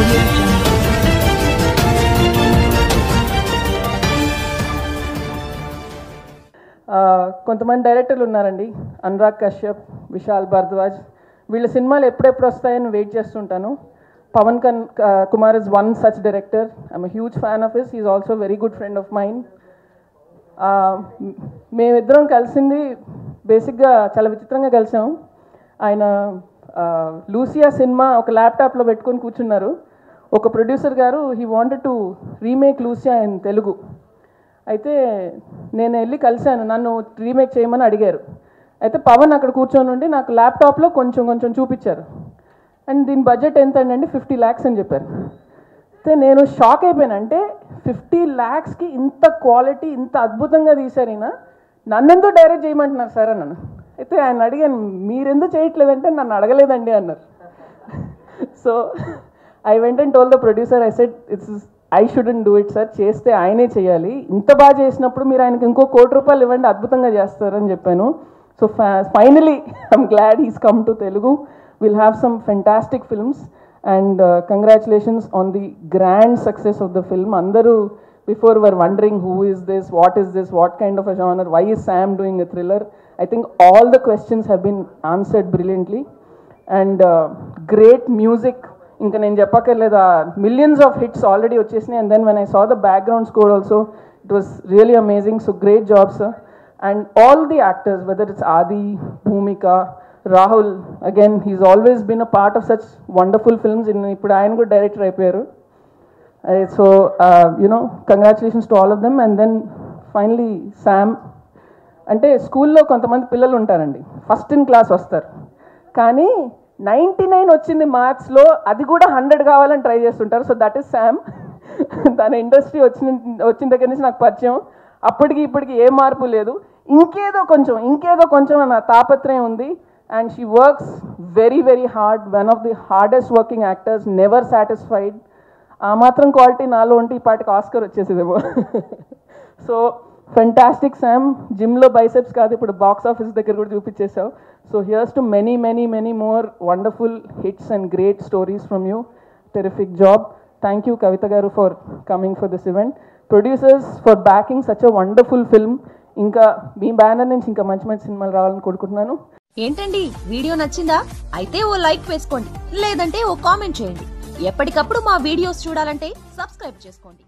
Audio Jungle. కొంతమంది డైరెక్టర్లు ఉన్నారండి, అనురాగ్ కశ్యప్, విశాల్ భరద్వాజ్. వీళ్ళ సినిమాలు ఎప్పుడెప్పుడు వస్తాయని వెయిట్ చేస్తుంటాను. Pavan Kumar is one such director. I'm a huge fan of his. He is also very good friend of mine. మేమిద్దరం కలిసింది బేసిక్గా చాలా విచిత్రంగా కలిసాం. ఆయన లూసియా సినిమా ఒక ల్యాప్టాప్లో పెట్టుకొని కూర్చున్నారు. ఒక ప్రొడ్యూసర్ గారు he wanted to remake Lucia in Telugu. అయితే నేను వెళ్ళి కలిశాను, నన్ను రీమేక్ చేయమని అడిగారు. అయితే పవన్ అక్కడ కూర్చొని ఉండి నాకు ల్యాప్టాప్లో కొంచెం కొంచెం చూపించారు. అండ్ దీని బడ్జెట్ ఎంత అండి, 50 lakhs అని చెప్పారు. అయితే నేను షాక్ అయిపోయాను. అంటే 50 lakhsకి ఇంత క్వాలిటీ, ఇంత అద్భుతంగా తీశారు ఈయన, నన్నెందుకు డైరెక్ట్ చేయమంటున్నారు సార్ అన్నాను. అయితే ఆయన అడిగాను, మీరెందుకు చేయట్లేదంటే నన్ను అడగలేదండి అన్నారు. So I went and told the producer, I said I shouldn't do it sir, చేస్తే ఆయనే చేయాలి. ఇంత బాగా చేసినప్పుడు మీరు ఆయనకి ఇంకో ₹1 కోటి ఇవ్వండి, అద్భుతంగా చేస్తారని చెప్పాను. So finally I'm glad he's come to Telugu. Will have some fantastic films and congratulations on the grand success of the film. అందరూ before were wondering who is this, what kind of a genre, why is Sam doing a thriller. I think all the questions have been answered brilliantly and great music. Inka nenu cheppakkaleda, millions of hits already vachesnayi. And then when I saw the background score also, it was really amazing. So great job sir. And all the actors, whether it's Adi, Bhumika, Rahul, again he's always been a part of such wonderful films. Ippudu ayana kuda director ayipoyaru. So congratulations to all of them. And then finally Sam. అంటే స్కూల్లో కొంతమంది పిల్లలు ఉంటారండి, first in class వస్తారు, కానీ 99 వచ్చింది మ్యాథ్స్లో, అది కూడా 100 కావాలని ట్రై చేస్తుంటారు. So that is Sam. తన ఇండస్ట్రీ వచ్చిన దగ్గర నుంచి నాకు పరిచయం. అప్పటికి ఇప్పటికి ఏ మార్పు లేదు, ఇంకేదో కొంచెం నా తాపత్రయం ఉంది. And she works very very hard, one of the hardest working actors, never satisfied. ఆ మాత్రం క్వాలిటీ నాలో ఉంటే ఈ పాటికి ఆస్కర్ వచ్చేసేదేమో. So fantastic Sam. జిమ్లో బైసెప్స్ కాదు, ఇప్పుడు బాక్స్ ఆఫీస్ దగ్గర కూడా చూపించేసావు. So here's to many many many more wonderful hits and great stories from you. Terrific job. Thank you Kavitha garu for coming for this event. Producers for backing such a wonderful film. ఇంకా మీ banner నుంచి ఇంకా మంచి మంచి సినిమాలు రావాలని కోరుకుంటున్నాను. ఏంటండి video నచ్చిందా? అయితే ఓ లైక్ వేసుకోండి, లేదంటే ఓ కామెంట్ చేయండి. ఎప్పటికప్పుడు మా వీడియోస్ చూడాలంటే సబ్స్క్రైబ్ చేసుకోండి.